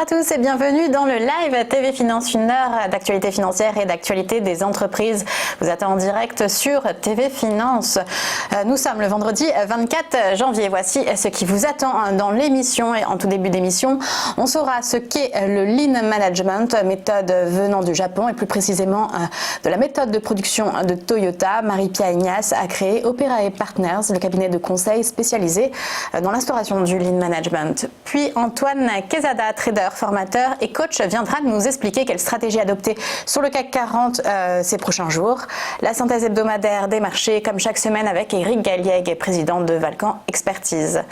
tous et bienvenue dans le live TV Finance, une heure d'actualité financière et d'actualité des entreprises. Vous êtes en direct sur TV Finance. Nous sommes le vendredi 24 janvier. Voici ce qui vous attend dans l'émission. Et en tout début d'émission, on saura ce qu'est le Lean Management, méthode venant du Japon et plus précisément de la méthode de production de Toyota. Marie-Pia Ignace a créé Opera & Partners, le cabinet de conseil spécialisé dans l'instauration du Lean Management. Puis Antoine Quezada, trader, formateur et coach, viendra nous expliquer quelle stratégie adopter sur le CAC 40 ces prochains jours. La synthèse hebdomadaire des marchés, comme chaque semaine, avec Eric Galliègue, président de Valcan Expertise.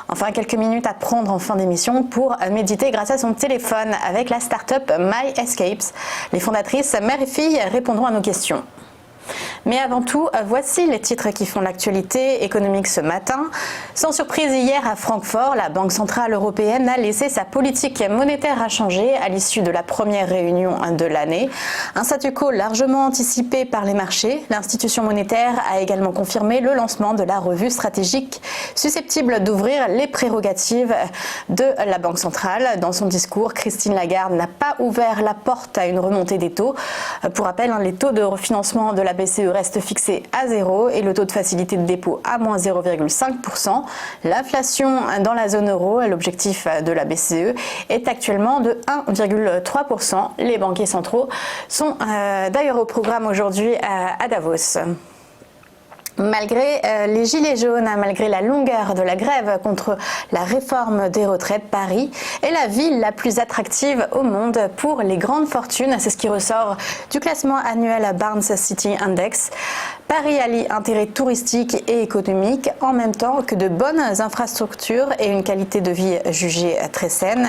Enfin, quelques minutes à prendre en fin d'émission pour méditer grâce à son téléphone avec la start-up My Escapes. Les fondatrices, mère et fille, répondront à nos questions. Mais avant tout, voici les titres qui font l'actualité économique ce matin. Sans surprise, hier à Francfort, la Banque Centrale Européenne a laissé sa politique monétaire inchangée à l'issue de la première réunion de l'année. Un statu quo largement anticipé par les marchés. L'institution monétaire a également confirmé le lancement de la revue stratégique susceptible d'ouvrir les prérogatives de la Banque Centrale. Dans son discours, Christine Lagarde n'a pas ouvert la porte à une remontée des taux. Pour rappel, les taux de refinancement de la BCE reste fixé à 0 et le taux de facilité de dépôt à moins 0,5%. L'inflation dans la zone euro, l'objectif de la BCE, est actuellement de 1,3%. Les banquiers centraux sont d'ailleurs au programme aujourd'hui à Davos. Malgré les gilets jaunes, malgré la longueur de la grève contre la réforme des retraites, Paris est la ville la plus attractive au monde pour les grandes fortunes. C'est ce qui ressort du classement annuel Barnes City Index. Paris allie intérêt touristique et économique en même temps que de bonnes infrastructures et une qualité de vie jugée très saine.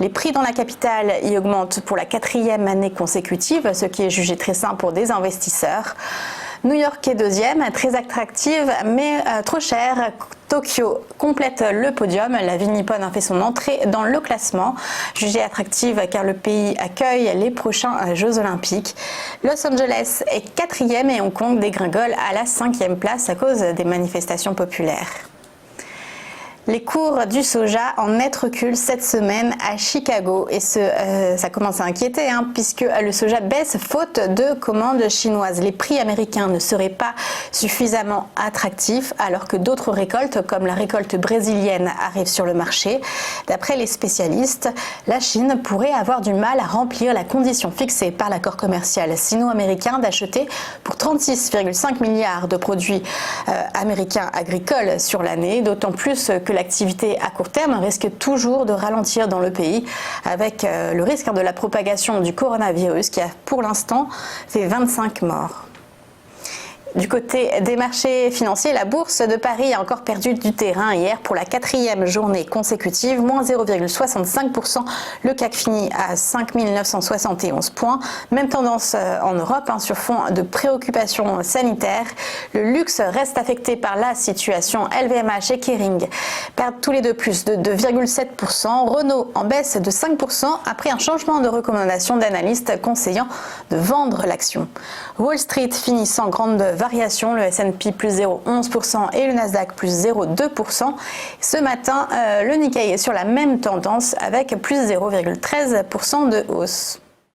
Les prix dans la capitale y augmentent pour la 4e année consécutive, ce qui est jugé très sain pour des investisseurs. New York est deuxième, très attractive mais trop chère. Tokyo complète le podium. La ville nippone a fait son entrée dans le classement, jugée attractive car le pays accueille les prochains Jeux Olympiques. Los Angeles est 4e et Hong Kong dégringole à la 5e place à cause des manifestations populaires. Les cours du soja en net recul cette semaine à Chicago et ça commence à inquiéter puisque le soja baisse faute de commandes chinoises. Les prix américains ne seraient pas suffisamment attractifs alors que d'autres récoltes comme la récolte brésilienne arrivent sur le marché. D'après les spécialistes, la Chine pourrait avoir du mal à remplir la condition fixée par l'accord commercial sino-américain d'acheter pour 36,5 milliards de produits américains agricoles sur l'année, d'autant plus que l'activité à court terme risque toujours de ralentir dans le pays avec le risque de la propagation du coronavirus qui a pour l'instant fait 25 morts. Du côté des marchés financiers, la bourse de Paris a encore perdu du terrain hier pour la 4e journée consécutive, moins 0,65%. Le CAC finit à 5 971 points. Même tendance en Europe sur fond de préoccupations sanitaires. Le luxe reste affecté par la situation. LVMH et Kering perdent tous les deux plus de 2,7%. Renault en baisse de 5% après un changement de recommandation d'analystes conseillant de vendre l'action. Wall Street finit sans grande variation, le S&P plus 0,11% et le Nasdaq plus 0,2%. Ce matin, le Nikkei est sur la même tendance avec plus 0,13% de hausse.